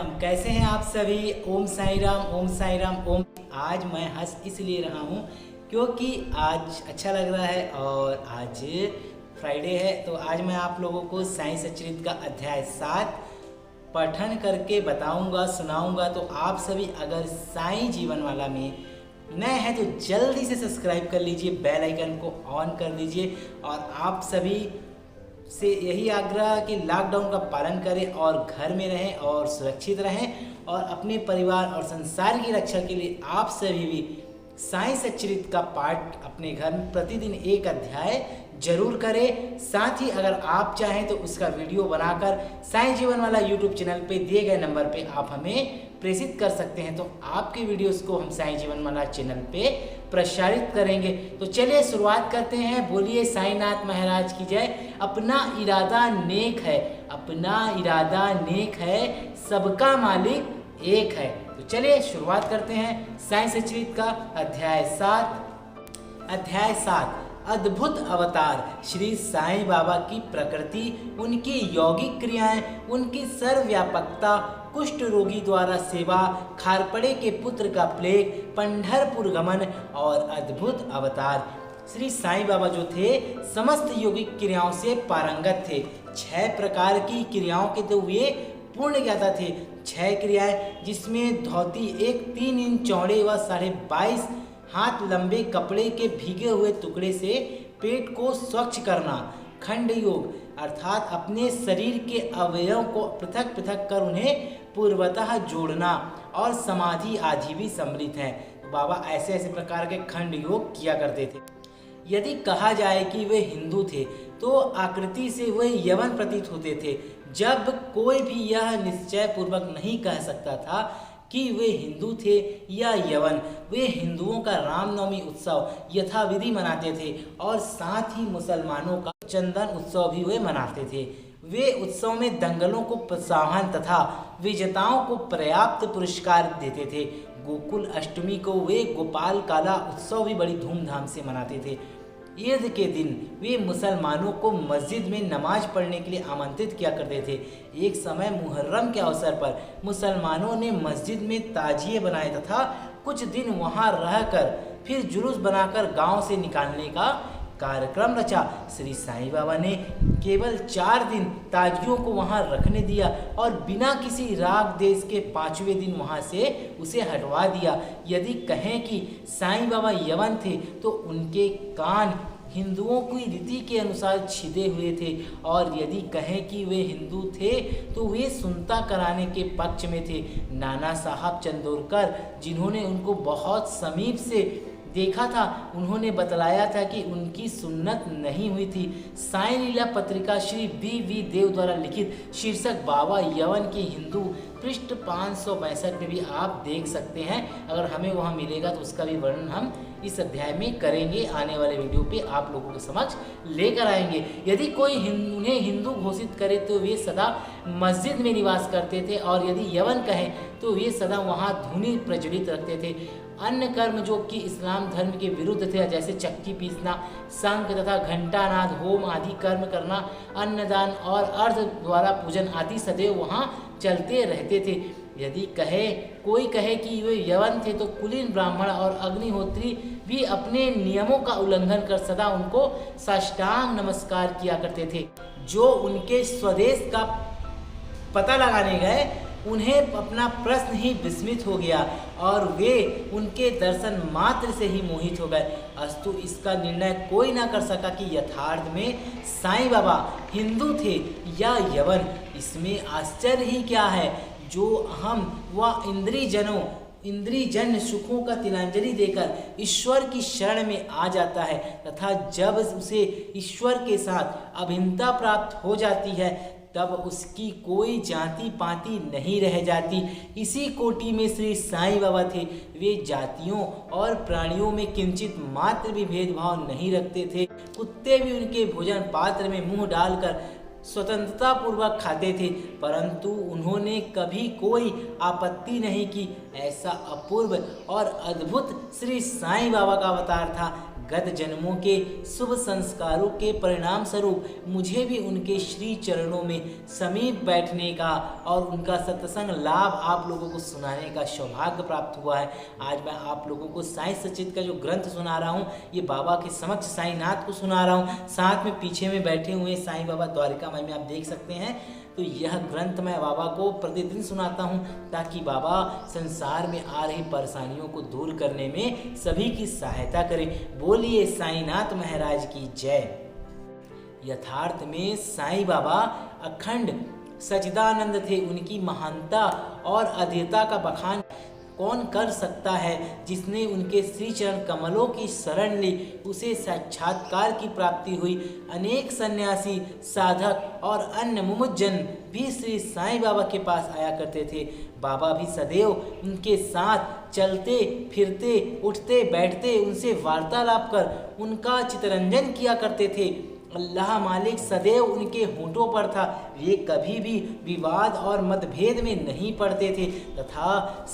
राम। कैसे हैं आप सभी? ओम साई राम, ओम साई राम, ओम। आज मैं हंस इसलिए रहा हूँ क्योंकि आज अच्छा लग रहा है और आज फ्राइडे है। तो आज मैं आप लोगों को साई सच्चरित्र का अध्याय 7 पठन करके बताऊंगा, सुनाऊंगा। तो आप सभी अगर साई जीवन वाला में नए हैं तो जल्दी से सब्सक्राइब कर लीजिए, बेल आइकन को ऑन कर दीजिए। और आप सभी से यही आग्रह कि लॉकडाउन का पालन करें और घर में रहें और सुरक्षित रहें और अपने परिवार और संसार की रक्षा के लिए आप सभी भी साई सच्चरित्र का पाठ अपने घर में प्रतिदिन एक अध्याय जरूर करें। साथ ही अगर आप चाहें तो उसका वीडियो बनाकर साई जीवन वाला यूट्यूब चैनल पे दिए गए नंबर पे आप हमें प्रेषित कर सकते हैं। तो आपके वीडियोस को हम साई जीवन वाला चैनल पे प्रसारित करेंगे। तो चलिए शुरुआत करते हैं। बोलिए साईनाथ महाराज की जय। अपना इरादा नेक है, अपना इरादा नेक है, सबका मालिक एक है। तो चलिए शुरुआत करते हैं साई सच्चरित्र का अध्याय 7। अद्भुत अवतार। श्री साईं बाबा की प्रकृति, उनकी यौगिक क्रियाएं, उनकी सर्वव्यापकता, कुष्ठ रोगी द्वारा सेवा, खारपड़े के पुत्र का प्लेग, पंढरपुर गमन और अद्भुत अवतार। श्री साईं बाबा जो थे समस्त यौगिक क्रियाओं से पारंगत थे। 6 प्रकार की क्रियाओं के तो वे पूर्ण ज्ञाता थे। 6 क्रियाएं जिसमें धोती एक 3 इंच चौड़े व 22.5 हाथ लंबे कपड़े के भीगे हुए टुकड़े से पेट को स्वच्छ करना, खंड योग अर्थात अपने शरीर के अवयवों को पृथक पृथक कर उन्हें पूर्वतः जोड़ना और समाधि आदि भी सम्मिलित है। बाबा ऐसे ऐसे प्रकार के खंड योग किया करते थे। यदि कहा जाए कि वे हिंदू थे तो आकृति से वे यवन प्रतीत होते थे। जब कोई भी यह निश्चय पूर्वक नहीं कह सकता था कि वे हिंदू थे या यवन, वे हिंदुओं का रामनवमी उत्सव यथाविधि मनाते थे और साथ ही मुसलमानों का चंदन उत्सव भी वे मनाते थे। वे उत्सव में दंगलों को प्रोत्साहन तथा विजेताओं को पर्याप्त पुरस्कार देते थे। गोकुल अष्टमी को वे गोपाल काला उत्सव भी बड़ी धूमधाम से मनाते थे। ईद के दिन वे मुसलमानों को मस्जिद में नमाज पढ़ने के लिए आमंत्रित किया करते थे। एक समय मुहर्रम के अवसर पर मुसलमानों ने मस्जिद में ताजिए बनाए तथा कुछ दिन वहां रहकर फिर जुलूस बनाकर गांव से निकालने का कार्यक्रम रचा। श्री साईं बाबा ने केवल 4 दिन ताजियों को वहां रखने दिया और बिना किसी राग देश के 5वें दिन वहां से उसे हटवा दिया। यदि कहें कि साईं बाबा यवन थे तो उनके कान हिंदुओं की रीति के अनुसार छिदे हुए थे और यदि कहें कि वे हिंदू थे तो वे सुनता कराने के पक्ष में थे। नाना साहब चंदोरकर जिन्होंने उनको बहुत समीप से देखा था, उन्होंने बतलाया था कि उनकी सुन्नत नहीं हुई थी। साईं लीला पत्रिका श्री बी देव द्वारा लिखित शीर्षक बाबा यवन की हिंदू पृष्ठ 562 में भी आप देख सकते हैं। अगर हमें वहाँ मिलेगा तो उसका भी वर्णन हम इस अध्याय में करेंगे। आने वाले वीडियो पे आप लोगों के समक्ष लेकर आएंगे। यदि कोई उन्हें हिंदू घोषित करे तो वे सदा मस्जिद में निवास करते थे और यदि यवन कहें तो वे सदा वहाँ धुनी प्रज्वलित रखते थे। अन्य कर्म जो कि इस्लाम धर्म के विरुद्ध थे, जैसे चक्की पीसना, शंख तथा घंटानाद, होम आदि कर्म करना, अन्नदान और अर्ध द्वारा पूजन आदि सदैव वहाँ चलते रहते थे। यदि कोई कहे कि वे यवन थे तो कुलीन ब्राह्मण और अग्निहोत्री भी अपने नियमों का उल्लंघन कर सदा उनको साष्टांग नमस्कार किया करते थे। जो उनके स्वदेश का पता लगाने गए उन्हें अपना प्रश्न ही विस्मित हो गया और वे उनके दर्शन मात्र से ही मोहित हो गए। अस्तु इसका निर्णय कोई ना कर सका कि यथार्थ में साईं बाबा हिंदू थे या यवन। इसमें आश्चर्य ही क्या है। जो हम व इंद्रियजन्य सुखों का तिलांजलि देकर ईश्वर की शरण में आ जाता है तथा जब उसे ईश्वर के साथ अभिन्नता प्राप्त हो जाती है तब उसकी कोई जाति पाति नहीं रह जाती। इसी कोटि में श्री साईं बाबा थे। वे जातियों और प्राणियों में किंचित मात्र भी भेदभाव नहीं रखते थे। कुत्ते भी उनके भोजन पात्र में मुंह डालकर स्वतंत्रता पूर्वक खाते थे, परंतु उन्होंने कभी कोई आपत्ति नहीं की। ऐसा अपूर्व और अद्भुत श्री साईं बाबा का अवतार था। गत जन्मों के शुभ संस्कारों के परिणाम स्वरूप मुझे भी उनके श्री चरणों में समीप बैठने का और उनका सत्संग लाभ आप लोगों को सुनाने का सौभाग्य प्राप्त हुआ है। आज मैं आप लोगों को साईं सचित का जो ग्रंथ सुना रहा हूँ, ये बाबा के समक्ष साईंनाथ को सुना रहा हूँ। साथ में पीछे में बैठे हुए साईं बाबा द्वारिकामाई में आप देख सकते हैं। तो यह ग्रंथ मैं बाबा को प्रतिदिन सुनाता हूँ ताकि बाबा संसार में आ रही परेशानियों को दूर करने में सभी की सहायता करें। बोलिए साईंनाथ महाराज की जय। यथार्थ में साईं बाबा अखंड सच्चिदानंद थे। उनकी महानता और अधीरता का बखान कौन कर सकता है? जिसने उनके श्री चरण कमलों की शरण ली, उसे साक्षात्कार की प्राप्ति हुई। अनेक सन्यासी, साधक और अन्य मुमुज्जन भी श्री साईं बाबा के पास आया करते थे। बाबा भी सदैव उनके साथ चलते फिरते, उठते बैठते, उनसे वार्तालाप कर उनका चितरंजन किया करते थे। अल्लाह मालिक सदैव उनके होंठों पर था। वे कभी भी विवाद और मतभेद में नहीं पड़ते थे तथा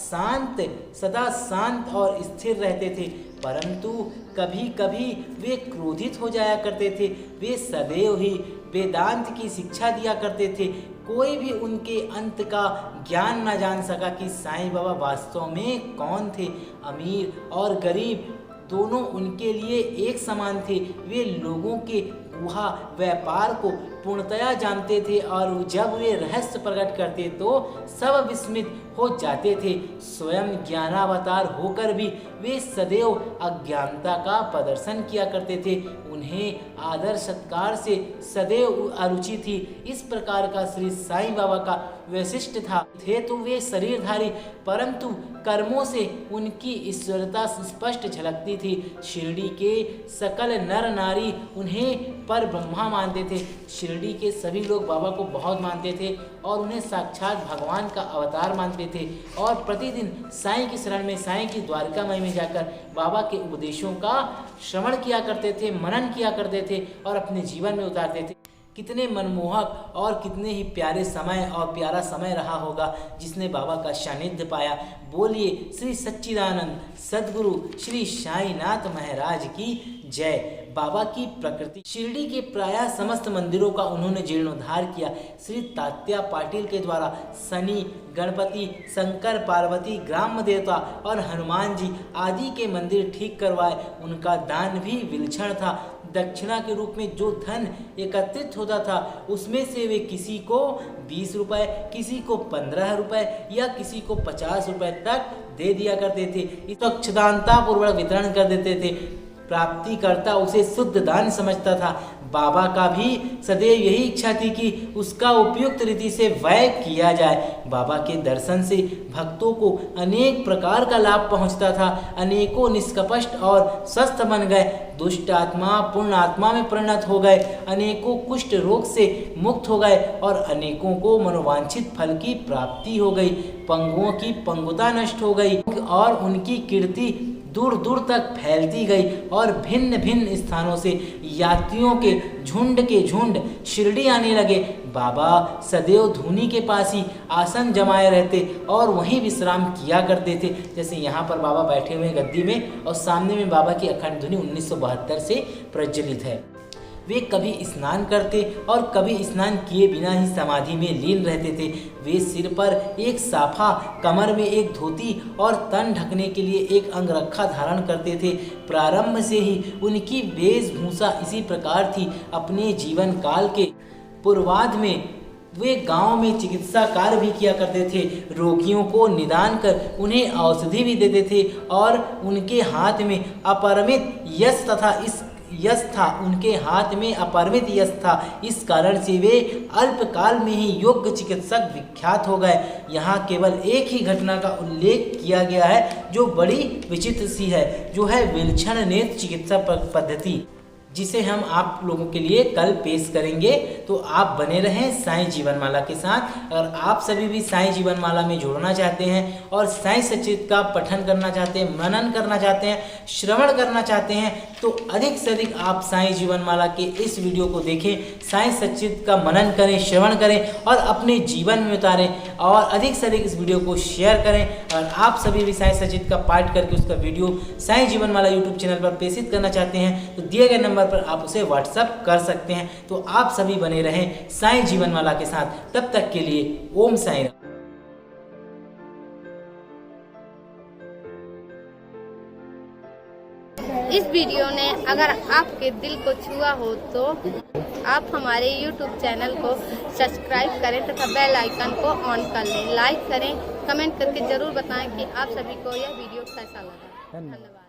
सदा शांत और स्थिर रहते थे। परंतु कभी कभी वे क्रोधित हो जाया करते थे। वे सदैव ही वेदांत की शिक्षा दिया करते थे। कोई भी उनके अंत का ज्ञान न जान सका कि साईं बाबा वास्तव में कौन थे। अमीर और गरीब दोनों उनके लिए एक समान थे। वे लोगों के गुहा व्यापार को पूर्णतया जानते थे और जब वे रहस्य प्रकट करते तो सब विस्मित हो जाते थे। स्वयं ज्ञानावतार होकर भी वे सदैव अज्ञानता का प्रदर्शन किया करते थे। उन्हें आदर सत्कार से सदैव अरुचि थी। इस प्रकार का श्री साईं बाबा का वैशिष्ट थे तो वे शरीरधारी, परंतु कर्मों से उनकी ईश्वरता स्पष्ट झलकती थी। शिरडी के सकल नर नारी उन्हें पर ब्रह्मा मानते थे। शिरडी के सभी लोग बाबा को बहुत मानते थे और उन्हें साक्षात भगवान का अवतार मानते थे और प्रतिदिन साईं की शरण में, साईं की द्वारिकामाई में जाकर बाबा के उपदेशों का श्रवण किया करते थे, मनन किया करते थे और अपने जीवन में उतारते थे। कितने मनमोहक और कितने ही प्यारे समय और प्यारा समय रहा होगा जिसने बाबा का सानिध्य पाया। बोलिए श्री सच्चिदानंद सद्गुरु श्री साईनाथ महाराज की जय। बाबा की प्रकृति। शिरडी के प्रायः समस्त मंदिरों का उन्होंने जीर्णोद्धार किया। श्री तात्या पाटिल के द्वारा शनि, गणपति, शंकर, पार्वती, ग्राम देवता और हनुमान जी आदि के मंदिर ठीक करवाए। उनका दान भी विलक्षण था। दक्षिणा के रूप में जो धन एकत्रित होता था उसमें से वे किसी को 20 रुपए, किसी को 15 रुपए या किसी को 50 रुपए तक दे दिया करते थे। इस अक्षदानता पूर्वक वितरण कर देते थे। प्राप्ति करता उसे शुद्ध दान समझता था। बाबा का भी सदैव यही इच्छा थी कि उसका उपयुक्त रीति से व्यय किया जाए। बाबा के दर्शन से भक्तों को अनेक प्रकार का लाभ पहुंचता था। अनेकों निष्कपट और स्वस्थ बन गए। दुष्ट आत्मा पूर्ण आत्मा में परिणत हो गए। अनेकों कुष्ठ रोग से मुक्त हो गए और अनेकों को मनोवांछित फल की प्राप्ति हो गई। पंगुओं की पंगुता नष्ट हो गई और उनकी कीर्ति दूर दूर तक फैलती गई और भिन्न भिन्न स्थानों से यात्रियों के झुंड शिरडी आने लगे। बाबा सदैव धुनी के पास ही आसन जमाए रहते और वहीं विश्राम किया करते थे। जैसे यहाँ पर बाबा बैठे हुए गद्दी में और सामने में बाबा की अखंड धुनी 1972 से प्रज्वलित है। वे कभी स्नान करते और कभी स्नान किए बिना ही समाधि में लीन रहते थे। वे सिर पर एक साफा, कमर में एक धोती और तन ढकने के लिए एक अंगरखा धारण करते थे। प्रारंभ से ही उनकी वेशभूषा इसी प्रकार थी। अपने जीवन काल के पूर्वार्ध में वे गांव में चिकित्सा कार्य भी किया करते थे। रोगियों को निदान कर उन्हें औषधि भी देते थे और उनके हाथ में अपरिमित यश तथा उनके हाथ में अपरिमित यश था। इस कारण से वे अल्पकाल में ही योग्य चिकित्सक विख्यात हो गए। यहाँ केवल एक ही घटना का उल्लेख किया गया है जो बड़ी विचित्र सी है, जो है विलक्षण नेत्र चिकित्सा पद्धति। जिसे हम आप लोगों के लिए कल पेश करेंगे। तो आप बने रहें साईं जीवनमाला के साथ। अगर आप सभी भी साईं जीवनमाला में जुड़ना चाहते हैं और साईं सच्चिद का पठन करना चाहते हैं, मनन करना चाहते हैं, श्रवण करना चाहते हैं, तो अधिक से अधिक आप साईं जीवनमाला के इस वीडियो को देखें, साईं सच्चिद का मनन करें, श्रवण करें और अपने जीवन में उतारें। और अधिक से अधिक इस वीडियो को शेयर करें। और आप सभी भी साईं सच्चिद का पाठ करके उसका वीडियो साईं जीवनमाला यूट्यूब चैनल पर प्रेषित करना चाहते हैं तो दिए गए नंबर पर आप उसे व्हाट्सएप कर सकते हैं। तो आप सभी बने रहें साईं जीवनमाला के साथ। तब तक के लिए ओम साईं राम। इस वीडियो ने अगर आपके दिल को छुआ हो तो आप हमारे YouTube चैनल को सब्सक्राइब करें तथा बेल आइकन को ऑन कर लें। लाइक करें, कमेंट करके जरूर बताएं कि आप सभी को यह वीडियो कैसा लगा। धन्यवाद।